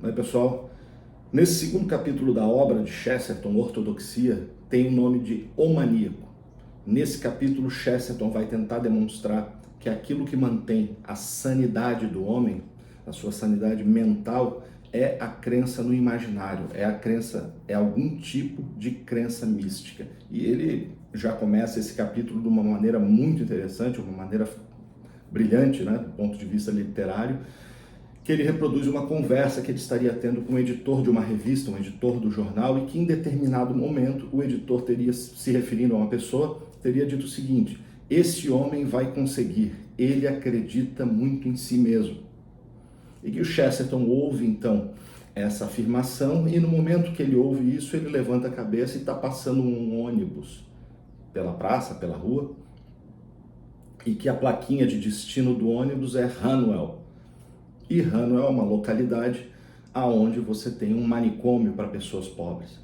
Né, pessoal? Nesse segundo capítulo da obra de Chesterton, Ortodoxia, tem o nome de O Maníaco. Nesse capítulo, Chesterton vai tentar demonstrar que aquilo que mantém a sanidade do homem, a sua sanidade mental, é a crença no imaginário, é algum tipo de crença mística. E ele já começa esse capítulo de uma maneira muito interessante, uma maneira brilhante, né, do ponto de vista literário, que ele reproduz uma conversa que ele estaria tendo com o editor de uma revista, um editor do jornal, e que em determinado momento o editor teria, se referindo a uma pessoa, teria dito o seguinte: esse homem vai conseguir, ele acredita muito em si mesmo. E que o Chesterton ouve então essa afirmação, e no momento que ele ouve isso, ele levanta a cabeça e está passando um ônibus pela praça, pela rua, e que a plaquinha de destino do ônibus é Hanwell. E Hanwell é uma localidade aonde você tem um manicômio para pessoas pobres.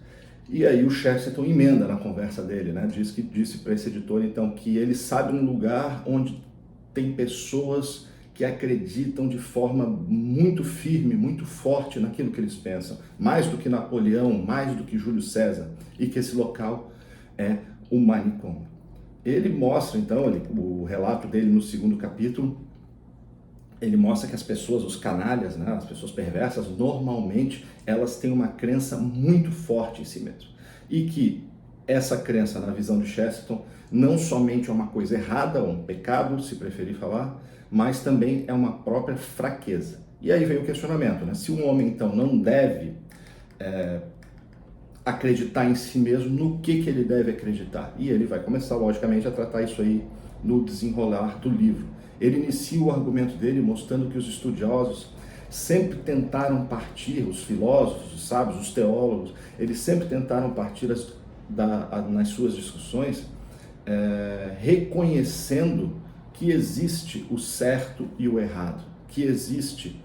E aí o Chesterton emenda na conversa dele, né? Disse para esse editor então que ele sabe um lugar onde tem pessoas que acreditam de forma muito firme, muito forte naquilo que eles pensam, mais do que Napoleão, mais do que Júlio César, e que esse local é o manicômio. Ele mostra então, o relato dele no segundo capítulo, ele mostra que as pessoas, os canalhas, né, as pessoas perversas, normalmente elas têm uma crença muito forte em si mesmo. E que essa crença, na visão de Chesterton, não somente é uma coisa errada, um pecado, se preferir falar, mas também é uma própria fraqueza. E aí vem o questionamento, né? Se um homem então não deve acreditar em si mesmo, no que ele deve acreditar? E ele vai começar, logicamente, a tratar isso aí no desenrolar do livro. Ele inicia o argumento dele mostrando que os estudiosos sempre tentaram partir, os filósofos, os sábios, os teólogos, eles sempre tentaram partir nas suas discussões reconhecendo que existe o certo e o errado, que existe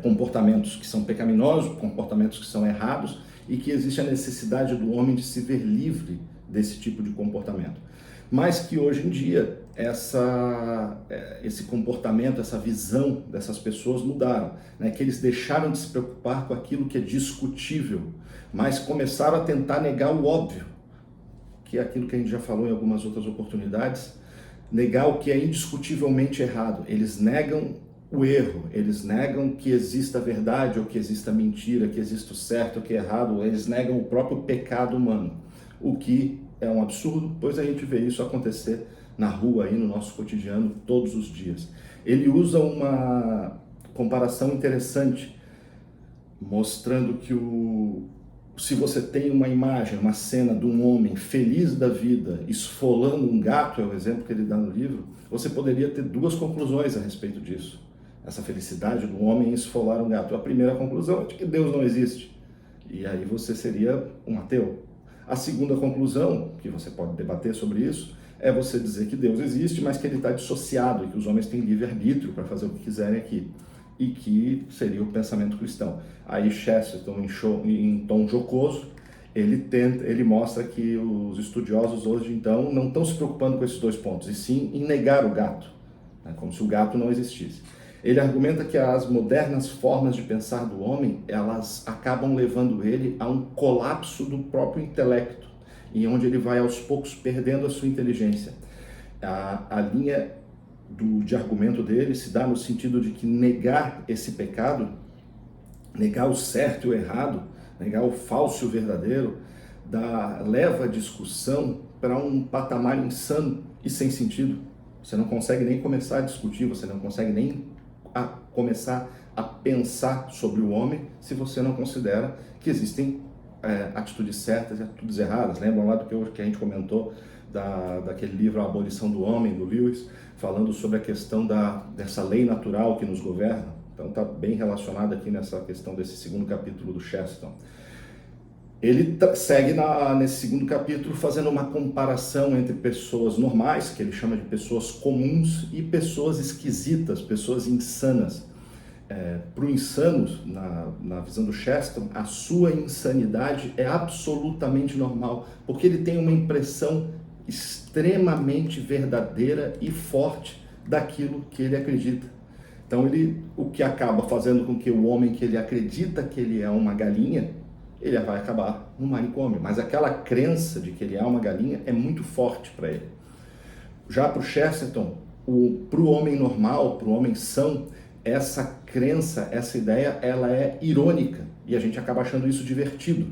comportamentos que são pecaminosos, comportamentos que são errados, e que existe a necessidade do homem de se ver livre desse tipo de comportamento. Mas que hoje em dia esse comportamento, essa visão dessas pessoas mudaram, né? Que eles deixaram de se preocupar com aquilo que é discutível, mas começaram a tentar negar o óbvio, que é aquilo que a gente já falou em algumas outras oportunidades, negar o que é indiscutivelmente errado. Eles negam o erro, eles negam que exista verdade ou que exista mentira, que exista o certo ou que é errado, eles negam o próprio pecado humano, o que é um absurdo, pois a gente vê isso acontecer na rua, aí no nosso cotidiano, todos os dias. Ele usa uma comparação interessante, mostrando que se você tem uma imagem, uma cena de um homem feliz da vida esfolando um gato, é o exemplo que ele dá no livro, você poderia ter duas conclusões a respeito disso. Essa felicidade do homem em esfolar um gato. A primeira conclusão é de que Deus não existe. E aí você seria um ateu. A segunda conclusão, que você pode debater sobre isso, é você dizer que Deus existe, mas que ele está dissociado e que os homens têm livre-arbítrio para fazer o que quiserem aqui. E que seria o pensamento cristão. Aí Chesterton, em tom jocoso, ele mostra que os estudiosos hoje, então, não estão se preocupando com esses dois pontos, e sim em negar o gato, né, como se o gato não existisse. Ele argumenta que as modernas formas de pensar do homem, elas acabam levando ele a um colapso do próprio intelecto, em onde ele vai aos poucos perdendo a sua inteligência. A linha de argumento dele se dá no sentido de que negar esse pecado, negar o certo e o errado, negar o falso e o verdadeiro, leva a discussão para um patamar insano e sem sentido. Você não consegue nem começar a discutir, você não consegue nem começar a pensar sobre o homem se você não considera que existem atitudes certas e atitudes erradas. Lembram lá do que a gente comentou daquele livro A Abolição do Homem, do Lewis, falando sobre a questão dessa lei natural que nos governa? Então está bem relacionado aqui nessa questão desse segundo capítulo do Chesterton. Ele segue nesse segundo capítulo fazendo uma comparação entre pessoas normais, que ele chama de pessoas comuns, e pessoas esquisitas, pessoas insanas. Para o insano, na visão do Chesterton, a sua insanidade é absolutamente normal, porque ele tem uma impressão extremamente verdadeira e forte daquilo que ele acredita. Então o que acaba fazendo com que o homem que ele acredita que ele é uma galinha, ele vai acabar no manicômio. Mas aquela crença de que ele é uma galinha é muito forte para ele. Já para o Chesterton, para o homem normal, para o homem são, essa crença, essa ideia, ela é irônica e a gente acaba achando isso divertido.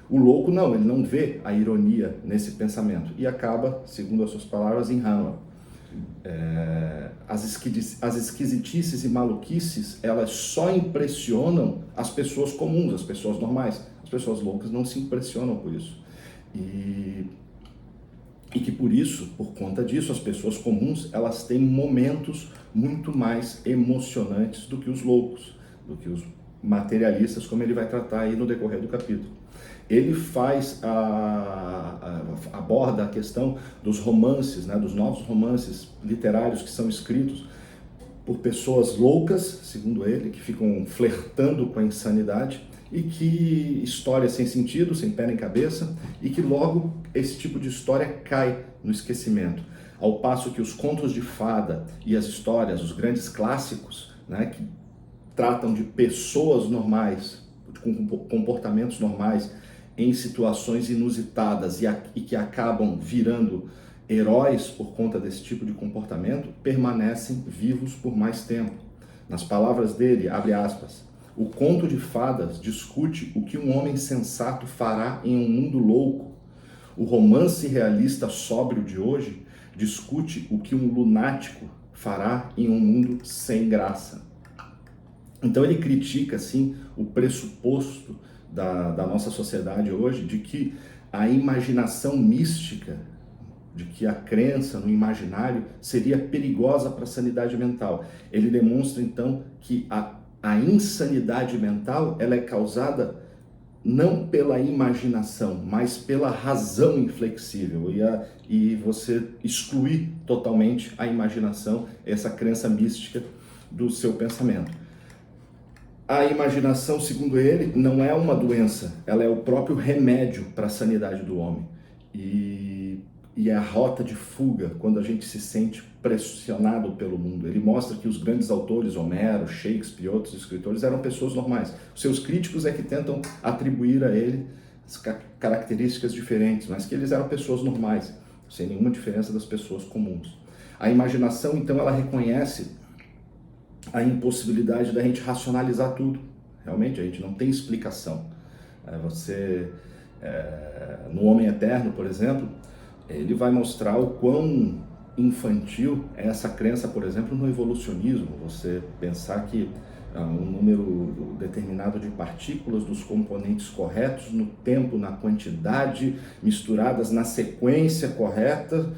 O louco não, ele não vê a ironia nesse pensamento e acaba, segundo as suas palavras, em Hanwell. As esquisitices e maluquices, elas só impressionam as pessoas comuns, as pessoas normais. As pessoas loucas não se impressionam por isso. E que por isso, por conta disso, as pessoas comuns, elas têm momentos muito mais emocionantes do que os loucos, do que os materialistas, como ele vai tratar aí no decorrer do capítulo. Ele aborda a questão dos romances, né, dos novos romances literários que são escritos por pessoas loucas, segundo ele, que ficam flertando com a insanidade, e que história sem sentido, sem pé nem cabeça, e que logo esse tipo de história cai no esquecimento. Ao passo que os contos de fada e as histórias, os grandes clássicos, né, que tratam de pessoas normais, com comportamentos normais, em situações inusitadas e que acabam virando heróis por conta desse tipo de comportamento, permanecem vivos por mais tempo. Nas palavras dele, abre aspas, o conto de fadas discute o que um homem sensato fará em um mundo louco. O romance realista sóbrio de hoje discute o que um lunático fará em um mundo sem graça. Então ele critica, assim, o pressuposto da nossa sociedade hoje de que a imaginação mística, de que a crença no imaginário seria perigosa para a sanidade mental. Ele demonstra, então, que a insanidade mental ela é causada não pela imaginação, mas pela razão inflexível e você excluir totalmente a imaginação, essa crença mística do seu pensamento. A imaginação, segundo ele, não é uma doença, ela é o próprio remédio para a sanidade do homem. E é a rota de fuga quando a gente se sente pressionado pelo mundo. Ele mostra que os grandes autores, Homero, Shakespeare e outros escritores, eram pessoas normais. Os seus críticos é que tentam atribuir a ele características diferentes, mas que eles eram pessoas normais, sem nenhuma diferença das pessoas comuns. A imaginação, então, ela reconhece a impossibilidade da gente racionalizar tudo. Realmente, a gente não tem explicação. No Homem Eterno, por exemplo, ele vai mostrar o quão infantil é essa crença, por exemplo, no evolucionismo. Você pensar que um número determinado de partículas dos componentes corretos no tempo, na quantidade, misturadas na sequência correta,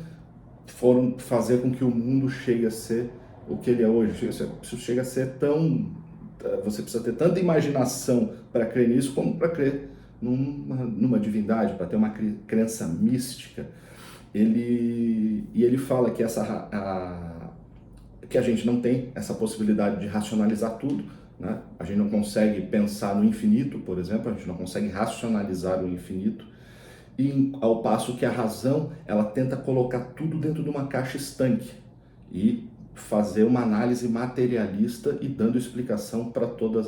foram fazer com que o mundo chegue a ser o que ele é hoje. Isso chega a ser tão... Você precisa ter tanta imaginação para crer nisso como para crer numa divindade, para ter uma crença mística. Ele fala que que a gente não tem essa possibilidade de racionalizar tudo, né? A gente não consegue pensar no infinito, por exemplo, a gente não consegue racionalizar o infinito, e ao passo que a razão, ela tenta colocar tudo dentro de uma caixa estanque e fazer uma análise materialista e dando explicação para todos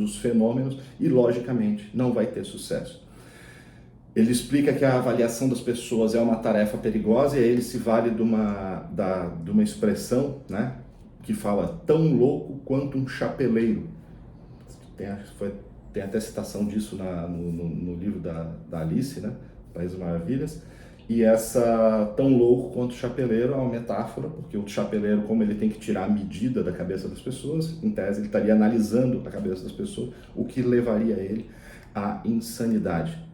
os fenômenos e, logicamente, não vai ter sucesso. Ele explica que a avaliação das pessoas é uma tarefa perigosa e aí ele se vale de uma expressão, né, que fala tão louco quanto um chapeleiro. Tem até citação disso no livro da Alice, né, País das Maravilhas. E essa tão louco quanto o chapeleiro é uma metáfora, porque o chapeleiro, como ele tem que tirar a medida da cabeça das pessoas, em tese ele estaria analisando a cabeça das pessoas, o que levaria ele à insanidade.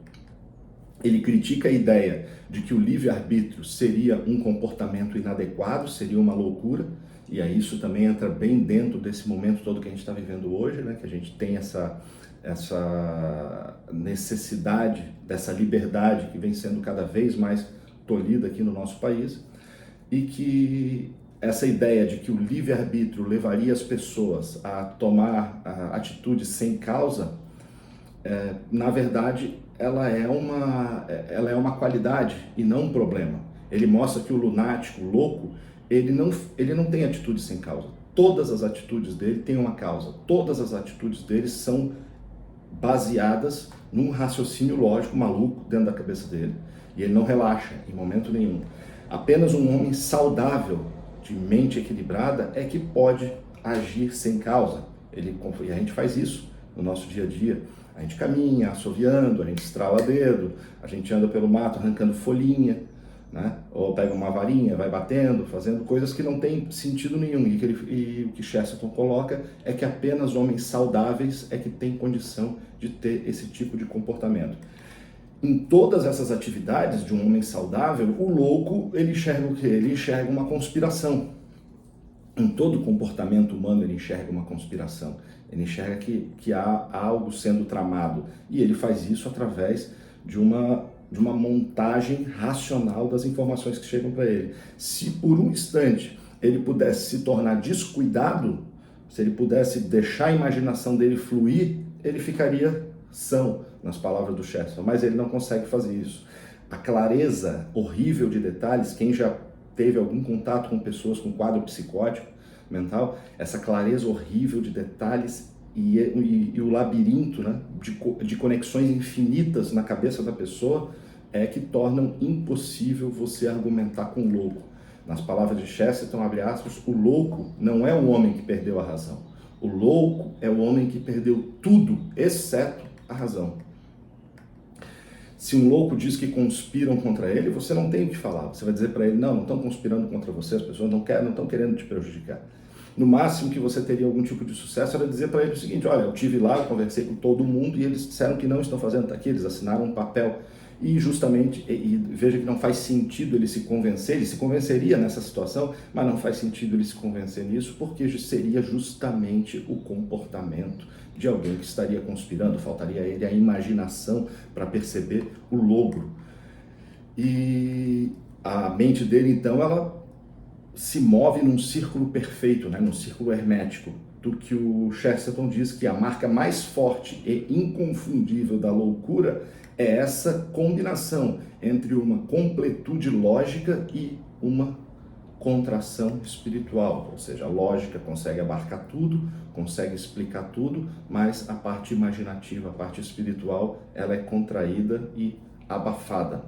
Ele critica a ideia de que o livre-arbítrio seria um comportamento inadequado, seria uma loucura, e aí isso também entra bem dentro desse momento todo que a gente está vivendo hoje, né? Que a gente tem essa necessidade dessa liberdade que vem sendo cada vez mais tolhida aqui no nosso país, e que essa ideia de que o livre-arbítrio levaria as pessoas a tomar atitudes sem causa, na verdade, ela é uma qualidade e não um problema. Ele mostra que o lunático, o louco, ele não tem atitude sem causa. todas as atitudes dele têm uma causa. Todas as atitudes dele são baseadas num raciocínio lógico maluco dentro da cabeça dele. E ele não relaxa em momento nenhum. Apenas um homem saudável, de mente equilibrada, é que pode agir sem causa. E a gente faz isso no nosso dia a dia. A gente caminha assoviando, a gente estrala dedo, a gente anda pelo mato arrancando folhinha, né? Ou pega uma varinha, vai batendo, fazendo coisas que não tem sentido nenhum. E o que Chesterton coloca é que apenas homens saudáveis é que têm condição de ter esse tipo de comportamento. Em todas essas atividades de um homem saudável, o louco, ele enxerga o quê? Ele enxerga uma conspiração. Em todo comportamento humano ele enxerga uma conspiração. Ele enxerga que há algo sendo tramado. E ele faz isso através de uma montagem racional das informações que chegam para ele. Se por um instante ele pudesse se tornar descuidado, se ele pudesse deixar a imaginação dele fluir, ele ficaria são, nas palavras do Chesterton, mas ele não consegue fazer isso. A clareza horrível de detalhes, quem já teve algum contato com pessoas com quadro psicótico mental, essa clareza horrível de detalhes e o labirinto, né, de conexões infinitas na cabeça da pessoa é que tornam impossível você argumentar com o louco. Nas palavras de Chesterton, abre aspas, o louco não é o homem que perdeu a razão. O louco é o homem que perdeu tudo, exceto a razão. Se um louco diz que conspiram contra ele, você não tem o que falar. Você vai dizer para ele, não estão conspirando contra você, as pessoas não estão querendo te prejudicar. No máximo que você teria algum tipo de sucesso era dizer para ele o seguinte, olha, eu estive lá, eu conversei com todo mundo e eles disseram que não estão fazendo, está aqui, eles assinaram um papel. E justamente, veja que não faz sentido ele se convenceria nessa situação, mas não faz sentido ele se convencer nisso, porque seria justamente o comportamento de alguém que estaria conspirando, faltaria a ele a imaginação para perceber o logro. E a mente dele, então, ela se move num círculo perfeito, né? Num círculo hermético, do que o Chesterton diz que a marca mais forte e inconfundível da loucura é essa combinação entre uma completude lógica e uma contração espiritual, ou seja, a lógica consegue abarcar tudo, consegue explicar tudo, mas a parte imaginativa, a parte espiritual, ela é contraída e abafada.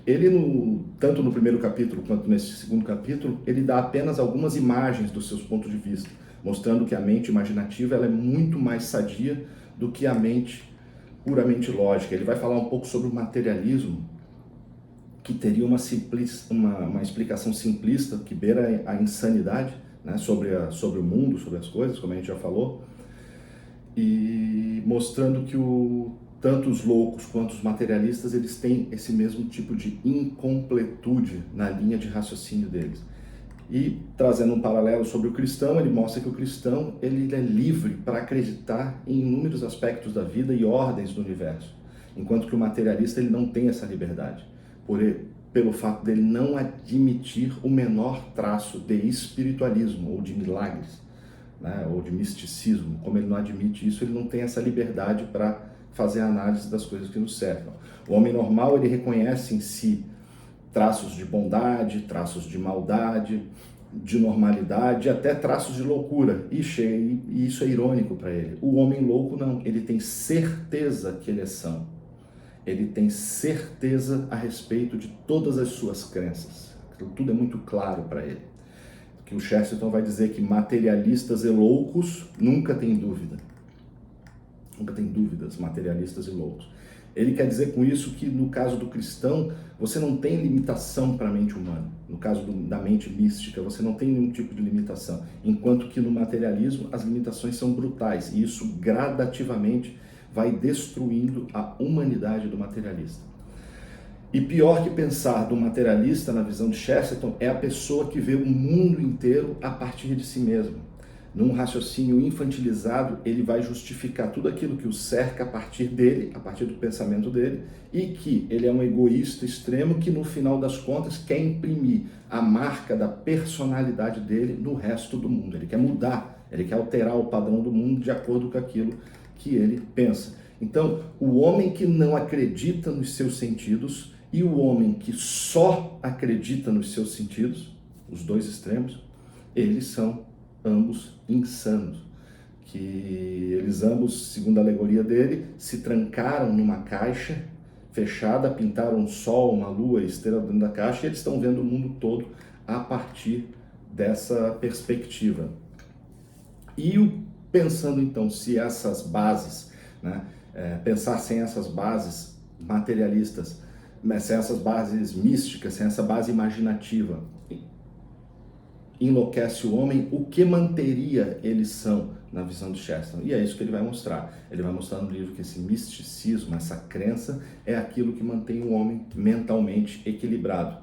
Ele, tanto no primeiro capítulo quanto nesse segundo capítulo, ele dá apenas algumas imagens dos seus pontos de vista, mostrando que a mente imaginativa ela é muito mais sadia do que a mente puramente lógica. Ele vai falar um pouco sobre o materialismo, que teria uma explicação simplista, que beira a insanidade, né, sobre o mundo, sobre as coisas, como a gente já falou, e mostrando que tanto os loucos quanto os materialistas, eles têm esse mesmo tipo de incompletude na linha de raciocínio deles. E trazendo um paralelo sobre o cristão, ele mostra que o cristão ele é livre para acreditar em inúmeros aspectos da vida e ordens do universo, enquanto que o materialista ele não tem essa liberdade, pelo fato dele não admitir o menor traço de espiritualismo ou de milagres, né, ou de misticismo. Como ele não admite isso, ele não tem essa liberdade para fazer a análise das coisas que nos cercam. O homem normal ele reconhece em si traços de bondade, traços de maldade, de normalidade, até traços de loucura. E isso é irônico para ele. O homem louco não, ele tem certeza que ele é são. Ele tem certeza a respeito de todas as suas crenças. Tudo é muito claro para ele. Que o Chesterton vai dizer que materialistas e loucos nunca têm dúvida. Nunca tem dúvidas, materialistas e loucos. Ele quer dizer com isso que no caso do cristão, você não tem limitação para a mente humana. No caso da mente mística, você não tem nenhum tipo de limitação. Enquanto que no materialismo, as limitações são brutais. E isso gradativamente vai destruindo a humanidade do materialista. E pior que pensar do materialista, na visão de Chesterton, é a pessoa que vê o mundo inteiro a partir de si mesmo. Num raciocínio infantilizado, ele vai justificar tudo aquilo que o cerca a partir dele, a partir do pensamento dele, e que ele é um egoísta extremo que, no final das contas, quer imprimir a marca da personalidade dele no resto do mundo. Ele quer mudar, ele quer alterar o padrão do mundo de acordo com aquilo que ele pensa. Então, o homem que não acredita nos seus sentidos e o homem que só acredita nos seus sentidos, os dois extremos, eles são ambos insanos, que eles ambos, segundo a alegoria dele, se trancaram numa caixa fechada, pintaram um sol, uma lua, estrela dentro da caixa, e eles estão vendo o mundo todo a partir dessa perspectiva. E pensando então se essas bases, né, pensar sem essas bases materialistas, sem essas bases místicas, sem essa base imaginativa, enlouquece o homem, o que manteria eles são na visão de Chesterton? E é isso que ele vai mostrar. Ele vai mostrar no livro que esse misticismo, essa crença, é aquilo que mantém o homem mentalmente equilibrado.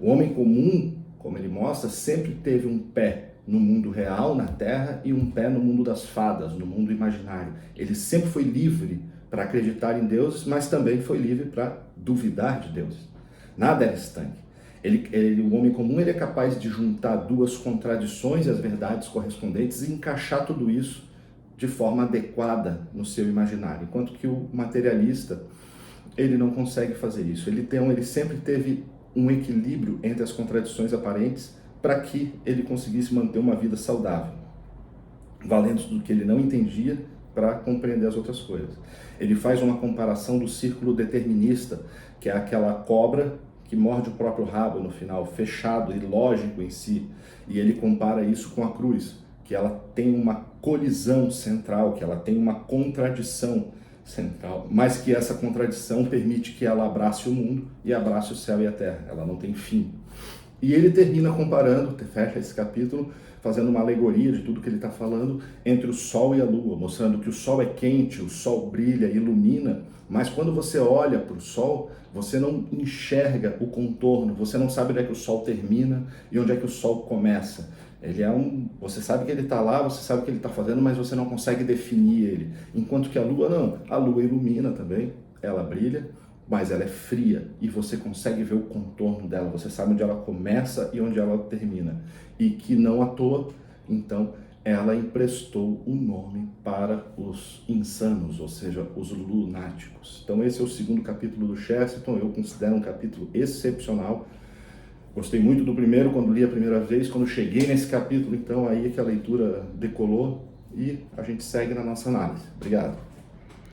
O homem comum, como ele mostra, sempre teve um pé no mundo real, na Terra, e um pé no mundo das fadas, no mundo imaginário. Ele sempre foi livre para acreditar em deuses, mas também foi livre para duvidar de deuses. Nada era estanque. O homem comum ele é capaz de juntar duas contradições e as verdades correspondentes e encaixar tudo isso de forma adequada no seu imaginário, enquanto que o materialista ele não consegue fazer isso. Ele sempre teve um equilíbrio entre as contradições aparentes para que ele conseguisse manter uma vida saudável, valendo do que ele não entendia para compreender as outras coisas. Ele faz uma comparação do círculo determinista, que é aquela cobra que morde o próprio rabo no final, fechado e lógico em si, e ele compara isso com a cruz, que ela tem uma colisão central, que ela tem uma contradição central, mas que essa contradição permite que ela abrace o mundo e abrace o céu e a terra, ela não tem fim. E ele termina comparando, fecha esse capítulo, fazendo uma alegoria de tudo que ele está falando entre o sol e a lua, mostrando que o sol é quente, o sol brilha, ilumina, mas quando você olha para o sol, você não enxerga o contorno, você não sabe onde é que o sol termina e onde é que o sol começa. Você sabe que ele está lá, você sabe o que ele está fazendo, mas você não consegue definir ele. Enquanto que a lua não, a lua ilumina também, ela brilha, mas ela é fria e você consegue ver o contorno dela, você sabe onde ela começa e onde ela termina. E que não à toa, então, ela emprestou o nome para os insanos, ou seja, os lunáticos. Então esse é o segundo capítulo do Chesterton, eu considero um capítulo excepcional. Gostei muito do primeiro quando li a primeira vez, quando cheguei nesse capítulo, então aí é que a leitura decolou e a gente segue na nossa análise. Obrigado.